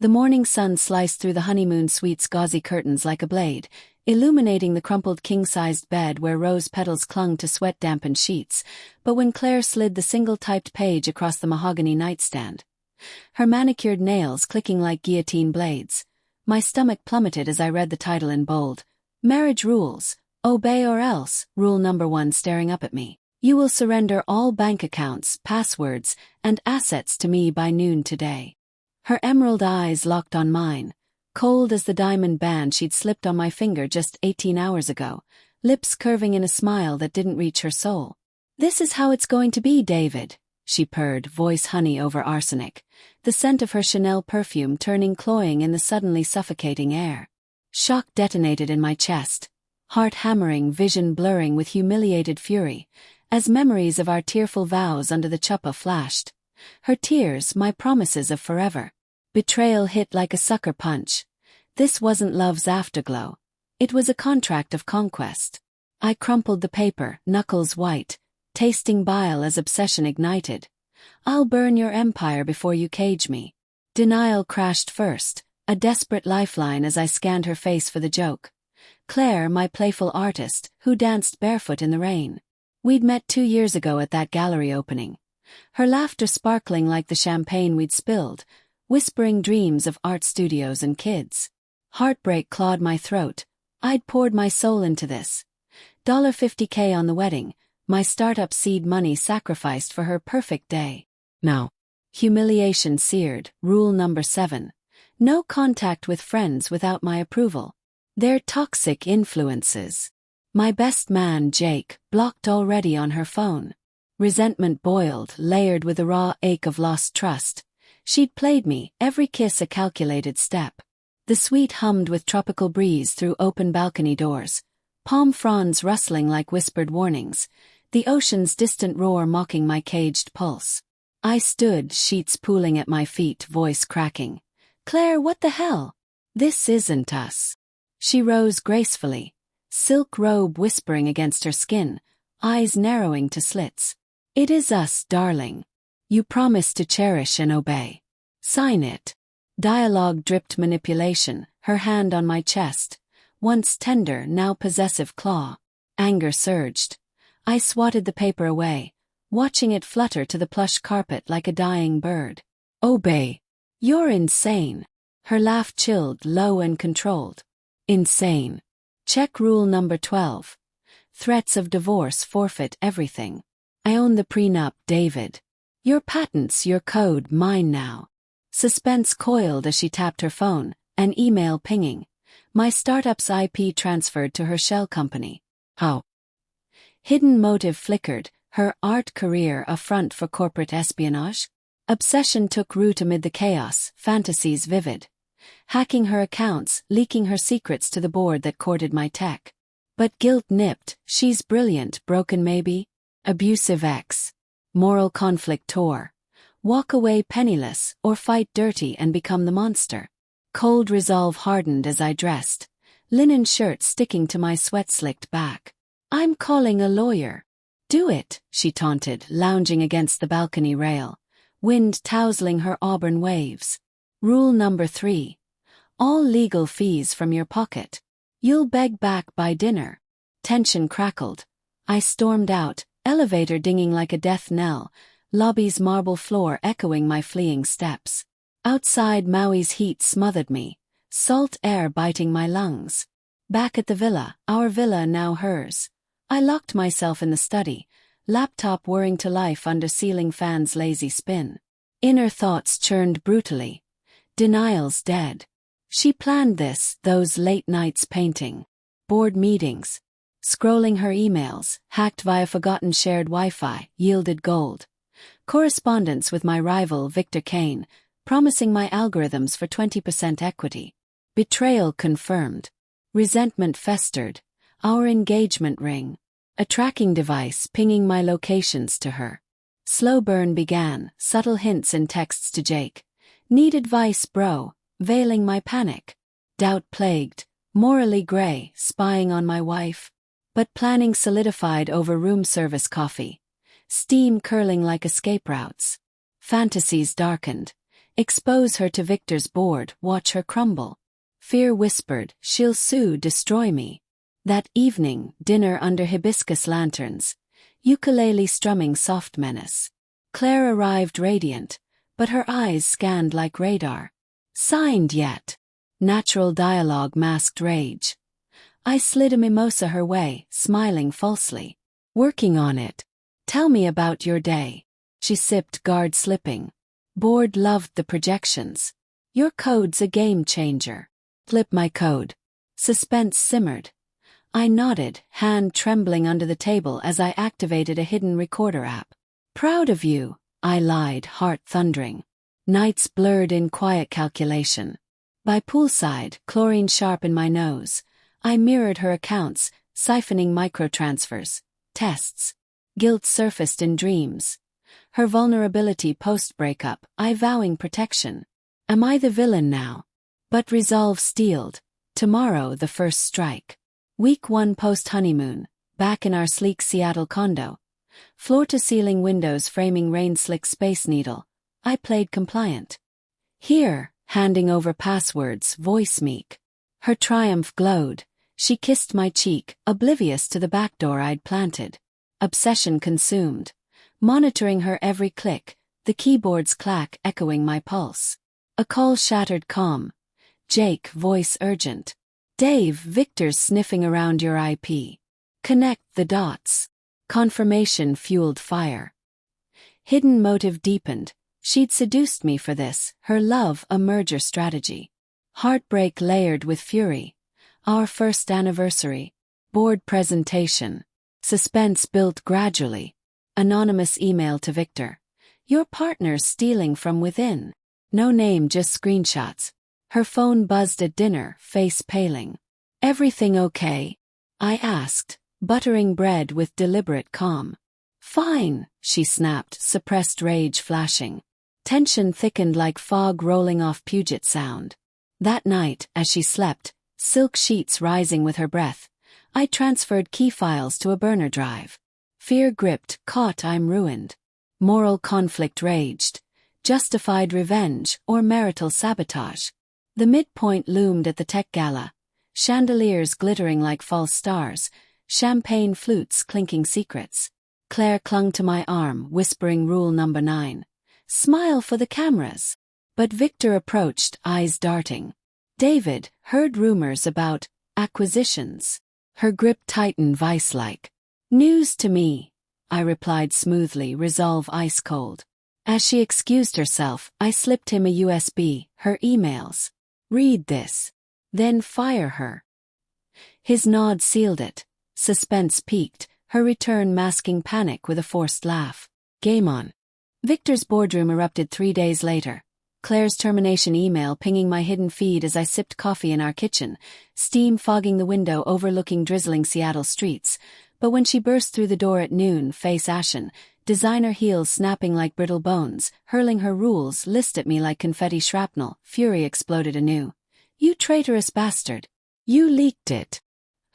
The morning sun sliced through the honeymoon suite's gauzy curtains like a blade, illuminating the crumpled king-sized bed where rose petals clung to sweat-dampened sheets, but when Claire slid the single-typed page across the mahogany nightstand, her manicured nails clicking like guillotine blades, my stomach plummeted as I read the title in bold. Marriage Rules, Obey or Else, Rule Number 1 staring up at me. You will surrender all bank accounts, passwords, and assets to me by noon today. Her emerald eyes locked on mine, cold as the diamond band she'd slipped on my finger just 18 hours ago, lips curving in a smile that didn't reach her soul. This is how it's going to be, David, she purred, voice honey over arsenic, the scent of her Chanel perfume turning cloying in the suddenly suffocating air. Shock detonated in my chest, heart hammering, vision blurring with humiliated fury, as memories of our tearful vows under the chuppah flashed. Her tears, my promises of forever. Betrayal hit like a sucker punch. This wasn't love's afterglow. It was a contract of conquest. I crumpled the paper, knuckles white, tasting bile as obsession ignited. I'll burn your empire before you cage me. Denial crashed first, a desperate lifeline as I scanned her face for the joke. Claire, my playful artist, who danced barefoot in the rain. We'd met 2 years ago at that gallery opening. Her laughter sparkling like the champagne we'd spilled, whispering dreams of art studios and kids. Heartbreak clawed my throat. I'd poured my soul into this. $50K on the wedding, my startup seed money sacrificed for her perfect day. Now, humiliation seared. Rule number 7. No contact with friends without my approval. They're toxic influences. My best man, Jake, blocked already on her phone. Resentment boiled, layered with the raw ache of lost trust. She'd played me, every kiss a calculated step. The suite hummed with tropical breeze through open balcony doors, palm fronds rustling like whispered warnings, the ocean's distant roar mocking my caged pulse. I stood, sheets pooling at my feet, voice cracking. Claire, what the hell? This isn't us. She rose gracefully, silk robe whispering against her skin, eyes narrowing to slits. It is us, darling. You promised to cherish and obey. Sign it. Dialogue dripped manipulation, her hand on my chest, once tender, now possessive claw. Anger surged. I swatted the paper away, watching it flutter to the plush carpet like a dying bird. Obey. You're insane. Her laugh chilled, low and controlled. Insane. Check rule number 12. Threats of divorce forfeit everything. I own the prenup, David. Your patents, your code, mine now. Suspense coiled as she tapped her phone, an email pinging. My startup's IP transferred to her shell company. How? Hidden motive flickered, her art career a front for corporate espionage? Obsession took root amid the chaos, fantasies vivid. Hacking her accounts, leaking her secrets to the board that courted my tech. But guilt nipped, she's brilliant, broken maybe? Abusive ex. Moral conflict tore. Walk away penniless, or fight dirty and become the monster. Cold resolve hardened as I dressed, linen shirt sticking to my sweat-slicked back. I'm calling a lawyer. Do it, she taunted, lounging against the balcony rail, wind tousling her auburn waves. Rule number 3. All legal fees from your pocket. You'll beg back by dinner. Tension crackled. I stormed out, elevator dinging like a death knell, lobby's marble floor echoing my fleeing steps. Outside, Maui's heat smothered me, salt air biting my lungs. Back at the villa, our villa now hers. I locked myself in the study, laptop whirring to life under ceiling fans' lazy spin. Inner thoughts churned brutally. Denial's dead. She planned this, those late nights painting. Board meetings. Scrolling her emails, hacked via forgotten shared Wi-Fi, yielded gold. Correspondence with my rival Victor Kane, promising my algorithms for 20% equity. Betrayal confirmed. Resentment festered. Our engagement ring. A tracking device pinging my locations to her. Slow burn began, subtle hints in texts to Jake. Need advice, bro, veiling my panic. Doubt plagued, morally gray, spying on my wife. But planning solidified over room service coffee. Steam curling like escape routes. Fantasies darkened. Expose her to Victor's board, watch her crumble. Fear whispered, she'll sue, destroy me. That evening, dinner under hibiscus lanterns. Ukulele strumming soft menace. Claire arrived radiant, but her eyes scanned like radar. Signed yet. Natural dialogue masked rage. I slid a mimosa her way, smiling falsely. Working on it. Tell me about your day. She sipped, guard slipping. Board loved the projections. Your code's a game changer. Flip my code. Suspense simmered. I nodded, hand trembling under the table as I activated a hidden recorder app. Proud of you, I lied, heart thundering. Nights blurred in quiet calculation. By poolside, chlorine sharp in my nose, I mirrored her accounts, siphoning microtransfers, tests. Guilt surfaced in dreams. Her vulnerability post-breakup, I vowing protection. Am I the villain now? But resolve steeled. Tomorrow the first strike. Week 1 post-honeymoon, back in our sleek Seattle condo. Floor-to-ceiling windows framing rain-slick Space Needle. I played compliant. Here, handing over passwords, voice meek. Her triumph glowed. She kissed my cheek, oblivious to the backdoor I'd planted. Obsession consumed. Monitoring her every click, the keyboard's clack echoing my pulse. A call shattered calm. Jake, voice urgent. Dave, Victor's sniffing around your IP. Connect the dots. Confirmation fueled fire. Hidden motive deepened. She'd seduced me for this, her love a merger strategy. Heartbreak layered with fury. Our first anniversary. Board presentation. Suspense built gradually. Anonymous email to Victor. Your partner's stealing from within. No name, just screenshots. Her phone buzzed at dinner, face paling. Everything okay? I asked, buttering bread with deliberate calm. Fine, she snapped, suppressed rage flashing. Tension thickened like fog rolling off Puget Sound. That night, as she slept, silk sheets rising with her breath, I transferred key files to a burner drive. Fear gripped, caught, I'm ruined. Moral conflict raged. Justified revenge or marital sabotage. The midpoint loomed at the tech gala. Chandeliers glittering like false stars. Champagne flutes clinking secrets. Claire clung to my arm, whispering rule number 9. Smile for the cameras. But Victor approached, eyes darting. David heard rumors about acquisitions. Her grip tightened vice-like. News to me, I replied smoothly, resolve ice cold. As she excused herself, I slipped him a USB, her emails. Read this. Then fire her. His nod sealed it. Suspense peaked, her return masking panic with a forced laugh. Game on. Victor's boardroom erupted 3 days later. Claire's termination email pinging my hidden feed as I sipped coffee in our kitchen, steam fogging the window overlooking drizzling Seattle streets. But when she burst through the door at noon, face ashen, designer heels snapping like brittle bones, hurling her rules list at me like confetti shrapnel, fury exploded anew. You traitorous bastard! You leaked it!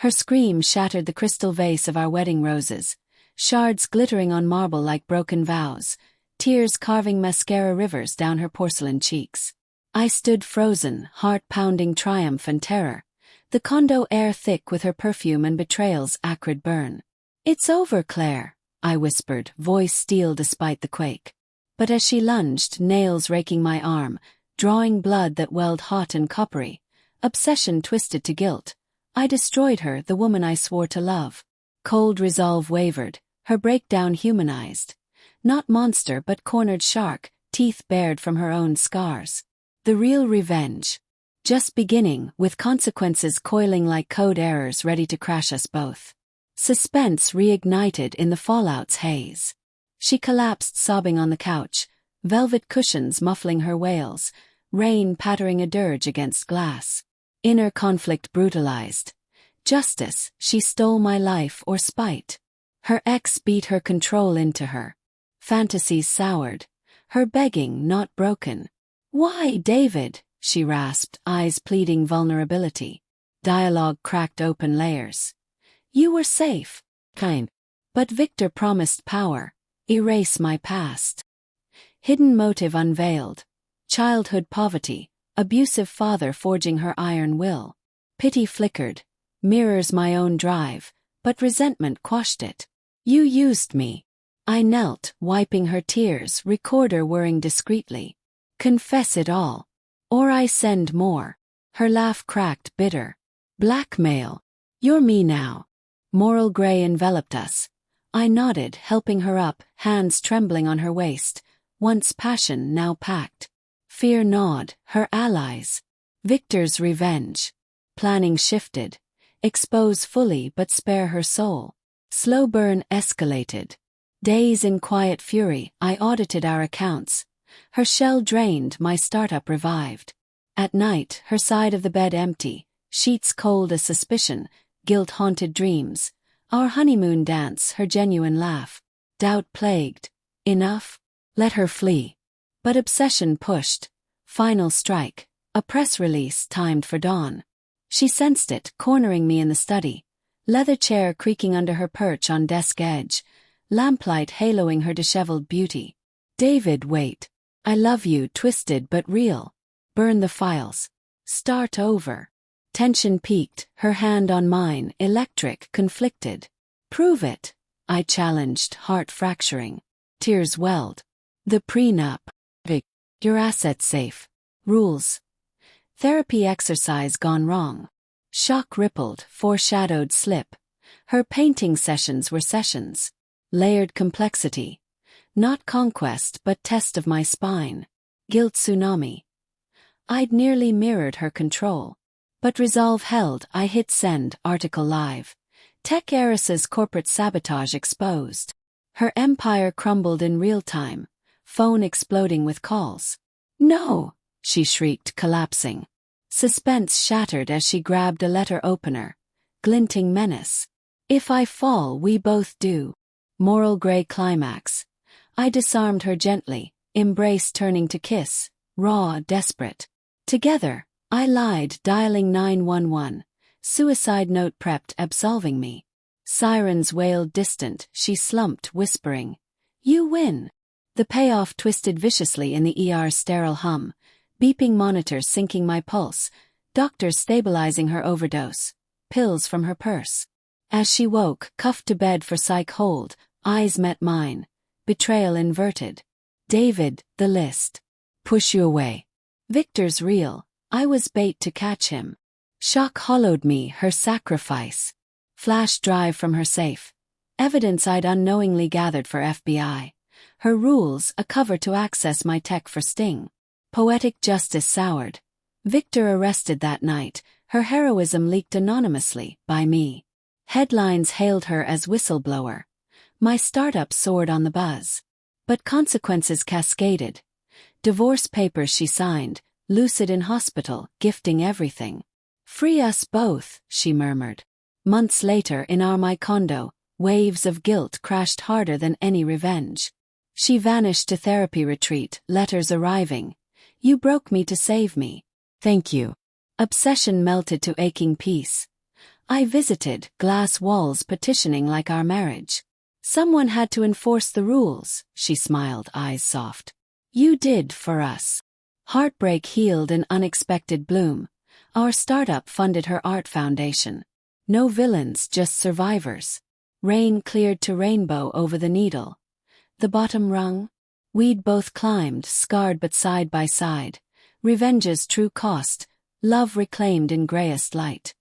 Her scream shattered the crystal vase of our wedding roses, shards glittering on marble like broken vows, tears carving mascara rivers down her porcelain cheeks. I stood frozen, heart-pounding triumph and terror, the condo air thick with her perfume and betrayal's acrid burn. It's over, Claire, I whispered, voice steel despite the quake. But as she lunged, nails raking my arm, drawing blood that welled hot and coppery, obsession twisted to guilt, I destroyed her, the woman I swore to love. Cold resolve wavered, her breakdown humanized. Not monster but cornered shark, teeth bared from her own scars. The real revenge. Just beginning, with consequences coiling like code errors ready to crash us both. Suspense reignited in the fallout's haze. She collapsed sobbing on the couch, velvet cushions muffling her wails, rain pattering a dirge against glass. Inner conflict brutalized. Justice, she stole my life or spite. Her ex beat her control into her. Fantasies soured. Her begging not broken. Why, David? She rasped, eyes pleading vulnerability. Dialogue cracked open layers. You were safe. Kind. But Victor promised power. Erase my past. Hidden motive unveiled. Childhood poverty, abusive father forging her iron will. Pity flickered, mirrors my own drive, but resentment quashed it. You used me. I knelt, wiping her tears, recorder whirring discreetly. Confess it all. Or I send more. Her laugh cracked, bitter. Blackmail. You're me now. Moral gray enveloped us. I nodded, helping her up, hands trembling on her waist. Once passion, now pact. Fear gnawed, her allies. Victor's revenge. Planning shifted. Expose fully but spare her soul. Slow burn escalated. Days in quiet fury, I audited our accounts. Her shell drained, my startup revived. At night, her side of the bed empty, sheets cold as suspicion, guilt-haunted dreams. Our honeymoon dance, her genuine laugh. Doubt plagued. Enough? Let her flee. But obsession pushed. Final strike. A press release timed for dawn. She sensed it, cornering me in the study. Leather chair creaking under her perch on desk edge. Lamplight haloing her disheveled beauty. David, wait. I love you, twisted but real. Burn the files. Start over. Tension peaked, her hand on mine, electric, conflicted. Prove it. I challenged, heart fracturing. Tears welled. The prenup. Vic. Your assets safe. Rules. Therapy exercise gone wrong. Shock rippled, foreshadowed slip. Her painting sessions were sessions. Layered complexity. Not conquest but test of my spine. Guilt tsunami. I'd nearly mirrored her control. But resolve held, I hit send, article live. Tech heiress's corporate sabotage exposed. Her empire crumbled in real time. Phone exploding with calls. No! She shrieked, collapsing. Suspense shattered as she grabbed a letter opener. Glinting menace. If I fall, we both do. Moral gray climax. I disarmed her gently, embrace turning to kiss, raw, desperate. Together, I lied, dialing 911. Suicide note prepped, absolving me. Sirens wailed distant, she slumped, whispering. You win. The payoff twisted viciously in the ER's sterile hum. Beeping monitor syncing my pulse. Doctors stabilizing her overdose. Pills from her purse. As she woke, cuffed to bed for psych hold, eyes met mine. Betrayal inverted. David, the list. Push you away. Victor's real. I was bait to catch him. Shock hollowed me, her sacrifice. Flash drive from her safe. Evidence I'd unknowingly gathered for FBI. Her rules, a cover to access my tech for sting. Poetic justice soured. Victor arrested that night, her heroism leaked anonymously, by me. Headlines hailed her as whistleblower. My startup soared on the buzz. But consequences cascaded. Divorce papers she signed, lucid in hospital, gifting everything. Free us both, she murmured. Months later in my condo, waves of guilt crashed harder than any revenge. She vanished to therapy retreat, letters arriving. You broke me to save me. Thank you. Obsession melted to aching peace. I visited, glass walls petitioning like our marriage. Someone had to enforce the rules, she smiled, eyes soft. You did for us. Heartbreak healed in unexpected bloom. Our startup funded her art foundation. No villains, just survivors. Rain cleared to rainbow over the needle. The bottom rung? We'd both climbed, scarred but side by side. Revenge's true cost, love reclaimed in grayest light.